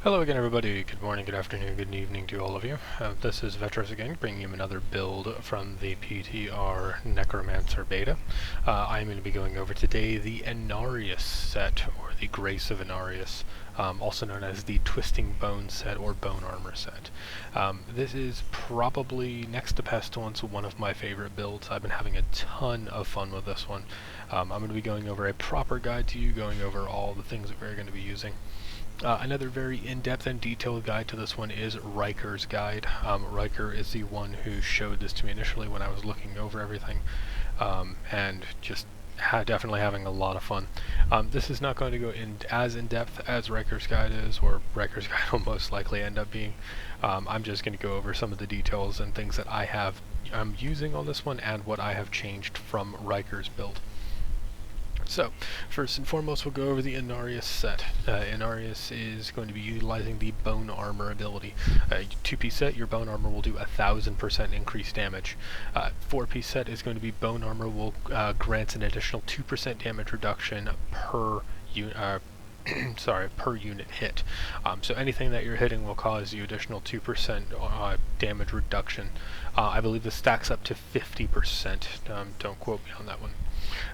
Hello again everybody, good morning, good afternoon, good evening to all of you. This is Vettros again, bringing you another build from the PTR Necromancer beta. I'm going to be going over today the Inarius set, or the Grace of Inarius, also known as the Twisting Bone set or Bone Armor set. This is probably, next to Pestilence, one of my favorite builds. I've been having a ton of fun with this one. I'm going to be going over a proper guide to you, going over all the things that we're going to be using. Another very in-depth and detailed guide to this one is Riker's guide. Riker is the one who showed this to me initially when I was looking over everything, and just definitely having a lot of fun. This is not going to go as in-depth as Riker's guide is, or Riker's guide will most likely end up being. I'm just going to go over some of the details and things that I'm using on this one and what I have changed from Riker's build. So, first and foremost, we'll go over the Inarius set. Inarius is going to be utilizing the Bone Armor ability. 2-piece set, your Bone Armor will do 1000% increased damage. 4-piece set is going to be Bone Armor will grant an additional 2% damage reduction per per unit hit. So anything that you're hitting will cause you additional 2% damage reduction. I believe this stacks up to 50%. Don't quote me on that one.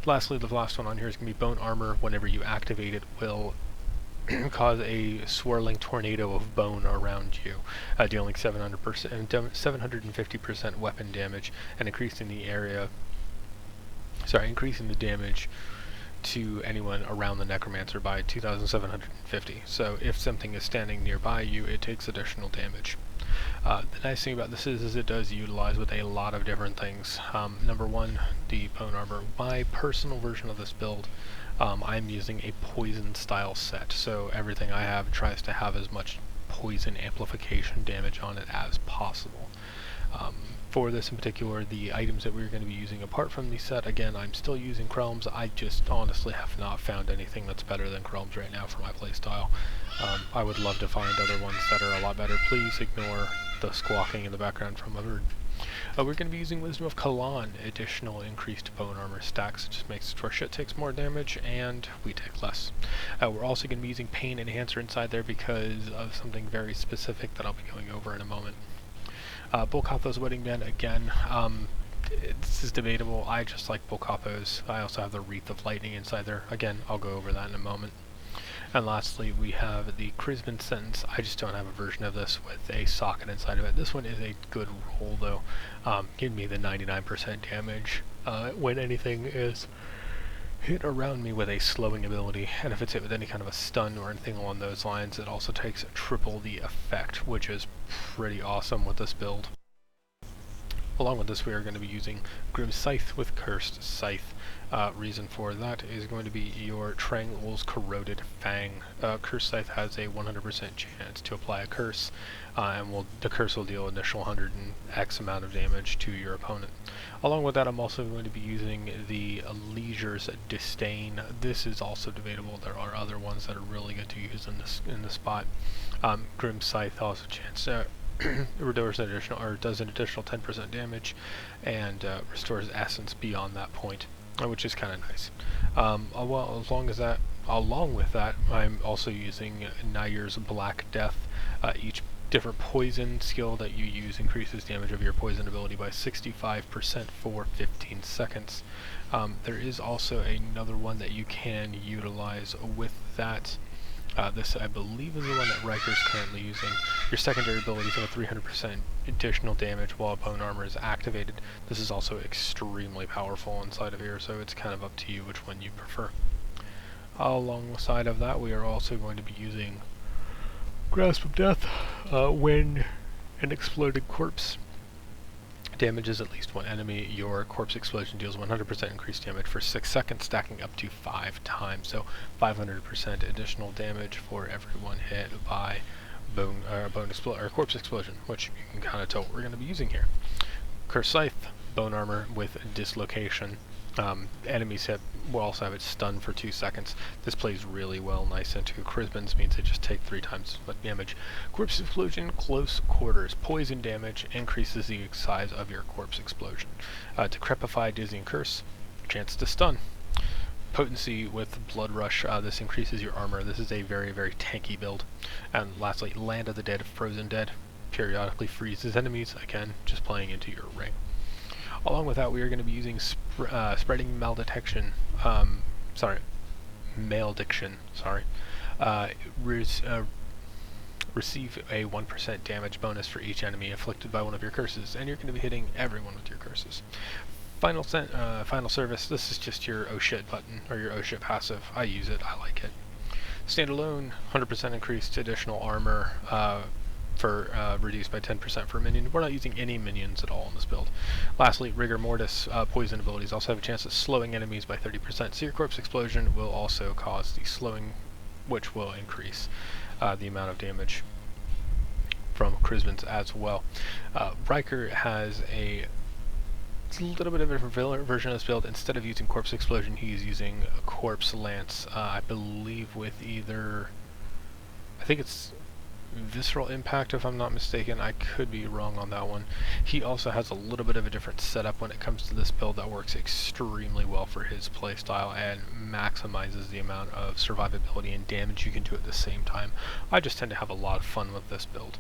Lastly, the last one on here is going to be Bone Armor. Whenever you activate it, will cause a swirling tornado of bone around you, dealing 750% weapon damage and increasing the damage to anyone around the Necromancer by 2,750. So if something is standing nearby you, it takes additional damage. The nice thing about this is it does utilize with a lot of different things. Number one, the Bone Armor. My personal version of this build, I'm using a poison style set, so everything I have tries to have as much poison amplification damage on it as possible. For this in particular, the items that we're going to be using apart from the set, again, I'm still using Chromes. I just honestly have not found anything that's better than Chromes right now for my playstyle. I would love to find other ones that are a lot better. Please ignore the squawking in the background from a bird. We're going to be using Wisdom of Kalan, additional increased Bone Armor stacks. It just makes it so our shit takes more damage and we take less. We're also going to be using Pain Enhancer inside there because of something very specific that I'll be going over in a moment. Bulkatho's Wedding Band, again, this is debatable. I just like Bulkatho's. I also have the Wreath of Lightning inside there. Again, I'll go over that in a moment. And lastly, we have the Chrisman Sentence. I just don't have a version of this with a socket inside of it. This one is a good roll, though. Give me the 99% damage when anything is hit around me with a slowing ability, and if it's hit with any kind of a stun or anything along those lines, it also takes triple the effect, which is pretty awesome with this build. Along with this, we are going to be using Grim Scythe with Cursed Scythe. Reason for that is going to be your Trangle's Corroded Fang. Cursed Scythe has a 100% chance to apply a curse, and the curse will deal initial 100 and X amount of damage to your opponent. Along with that, I'm also going to be using the Leisure's Disdain. This is also debatable. There are other ones that are really good to use in this spot. Grim Scythe also does an additional 10% damage and restores essence beyond that point, which is kind of nice. Along with that, I'm also using Nayur's Black Death. Each different poison skill that you use increases damage of your poison ability by 65% for 15 seconds. There is also another one that you can utilize with that. This, I believe, is the one that Riker's currently using. Your secondary abilities have a 300% additional damage while Bone Armor is activated. This is also extremely powerful inside of here, so it's kind of up to you which one you prefer. Alongside of that, we are also going to be using Grasp of Death. When an exploded corpse damages at least one enemy, your corpse explosion deals 100% increased damage for 6 seconds, stacking up to 5 times. So 500% additional damage for everyone hit by corpse explosion, which you can kind of tell what we're going to be using here. Cursed Scythe, Bone Armor with Dislocation. Enemies will also have it stunned for 2 seconds. This plays really well nice into Chrisman's, means they just take 3 times as much damage. Corpse Explosion, Close Quarters. Poison damage increases the size of your corpse explosion. Decrepify, Dizzying Curse, chance to stun. potency with Blood Rush, this increases your armor. This is a very, very tanky build. And lastly, Land of the Dead, Frozen Dead, periodically freezes enemies, again, just playing into your ring. Along with that, we are going to be using Spreading Malediction, Malediction, receive a 1% damage bonus for each enemy afflicted by one of your curses, and you're going to be hitting everyone with your curses. Final service, this is just your oh shit button, or your oh shit passive. I use it, I like it. Standalone, 100% increased additional armor reduced by 10% for a minion. We're not using any minions at all in this build. Lastly, Rigor Mortis poison abilities also have a chance of slowing enemies by 30%, so your Corpse Explosion will also cause the slowing, which will increase the amount of damage from Chrisbans as well. Riker has a little bit of a different version of this build. Instead of using Corpse Explosion, he's using a Corpse Lance, I believe with either, I think it's Visceral Impact if I'm not mistaken. I could be wrong on that one. He also has a little bit of a different setup when it comes to this build that works extremely well for his playstyle and maximizes the amount of survivability and damage you can do at the same time. I just tend to have a lot of fun with this build.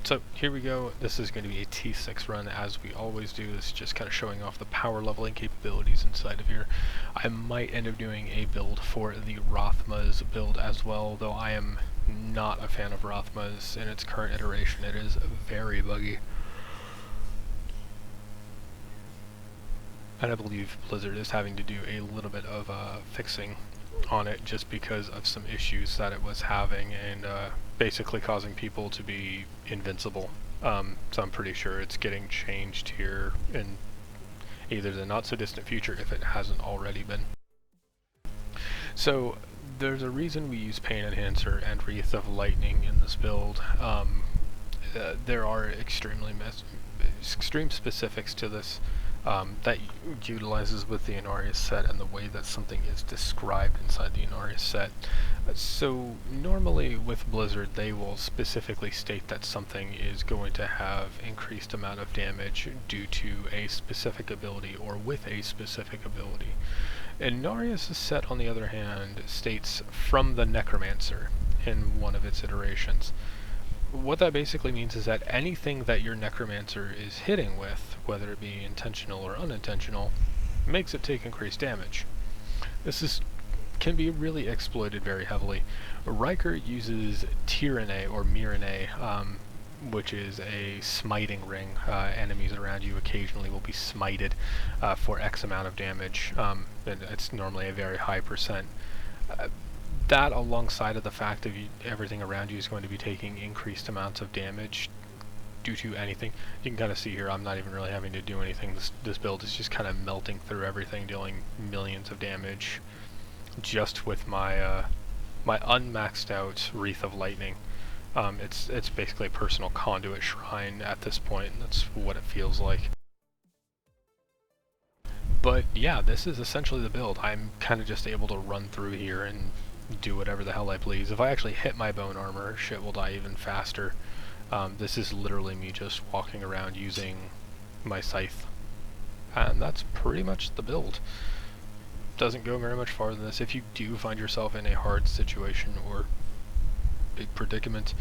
So here we go. This is going to be a T6 run, as we always do. This is just kind of showing off the power leveling capabilities inside of here. I might end up doing a build for the Rothma's build as well, though I am not a fan of Rothma's in its current iteration. It is very buggy. And I believe Blizzard is having to do a little bit of fixing on it just because of some issues that it was having and basically causing people to be invincible. So I'm pretty sure it's getting changed here in either the not so distant future if it hasn't already been. So there's a reason we use Pain Enhancer and Wreath of Lightning in this build. There are extreme specifics to this that utilizes with the Inarius set and the way that something is described inside the Inarius set. So normally with Blizzard they will specifically state that something is going to have increased amount of damage due to a specific ability or with a specific ability. Inarius' set, on the other hand, states from the Necromancer in one of its iterations. What that basically means is that anything that your Necromancer is hitting with, whether it be intentional or unintentional, makes it take increased damage. This can be really exploited very heavily. Riker uses Tyranny or Mirane, which is a smiting ring. Enemies around you occasionally will be smited for X amount of damage, and it's normally a very high percent. That, alongside of the fact that everything around you is going to be taking increased amounts of damage due to anything. You can kind of see here I'm not even really having to do anything. This build is just kind of melting through everything, dealing millions of damage just with my my unmaxed out Wreath of Lightning. It's basically a personal conduit shrine at this point, and that's what it feels like. But yeah, this is essentially the build. I'm kind of just able to run through here and do whatever the hell I please. If I actually hit my bone armor, shit will die even faster. This is literally me just walking around using my scythe. And that's pretty much the build. Doesn't go very much farther than this. If you do find yourself in a hard situation or big predicament,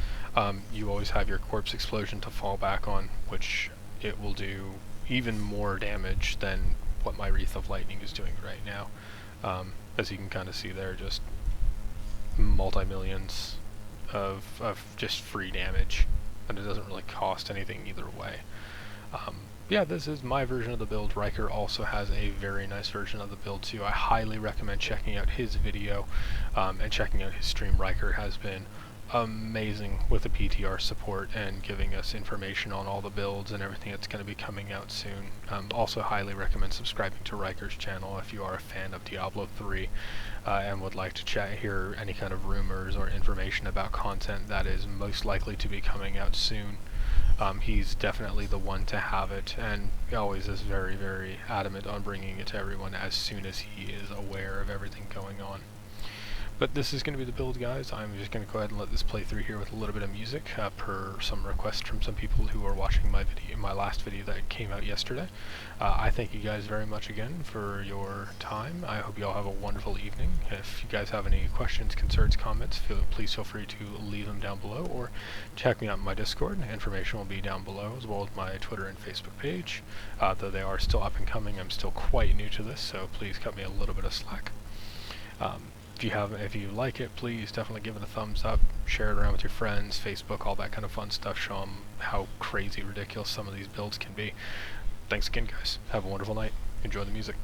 you always have your Corpse Explosion to fall back on, which it will do even more damage than what my Wreath of Lightning is doing right now. As you can kind of see there, just multi-millions of just free damage, and it doesn't really cost anything either way. Yeah, this is my version of the build. Riker also has a very nice version of the build too. I highly recommend checking out his video and checking out his stream. Riker has been amazing with the PTR support and giving us information on all the builds and everything that's going to be coming out soon. Also highly recommend subscribing to Riker's channel if you are a fan of Diablo 3 and would like to hear any kind of rumors or information about content that is most likely to be coming out soon. He's definitely the one to have it, and he always is very, very adamant on bringing it to everyone as soon as he is aware of everything going on. But this is going to be the build, guys. I'm just going to go ahead and let this play through here with a little bit of music, per some request from some people who are watching my video, my last video that came out yesterday. I thank you guys very much again for your time. I hope you all have a wonderful evening. If you guys have any questions, concerns, comments, please feel free to leave them down below, or check me out in my Discord. Information will be down below, as well as my Twitter and Facebook page. Though they are still up and coming, I'm still quite new to this, so please cut me a little bit of slack. If you like it, please definitely give it a thumbs up, share it around with your friends, Facebook, all that kind of fun stuff. Show them how crazy ridiculous some of these builds can be. Thanks again, guys. Have a wonderful night. Enjoy the music.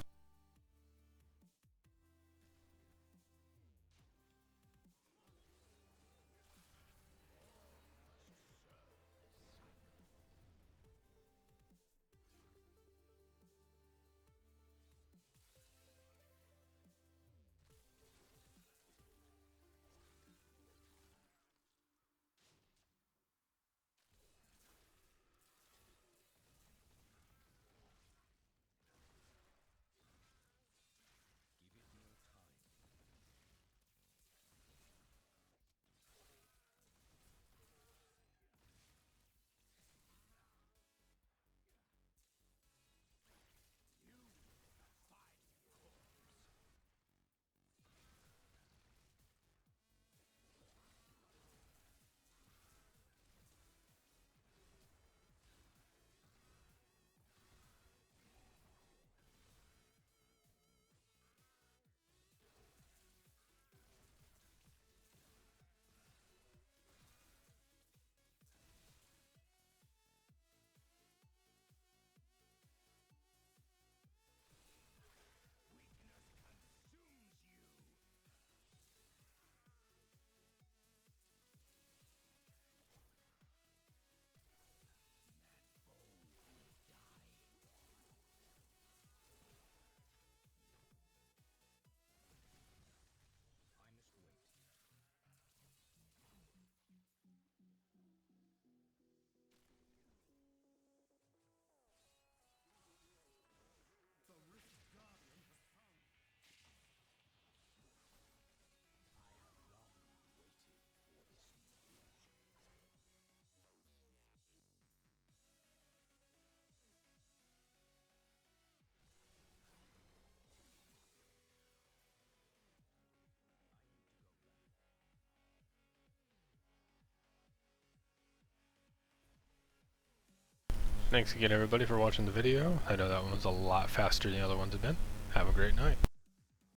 Thanks again, everybody, for watching the video. I know that one was a lot faster than the other ones have been. Have a great night.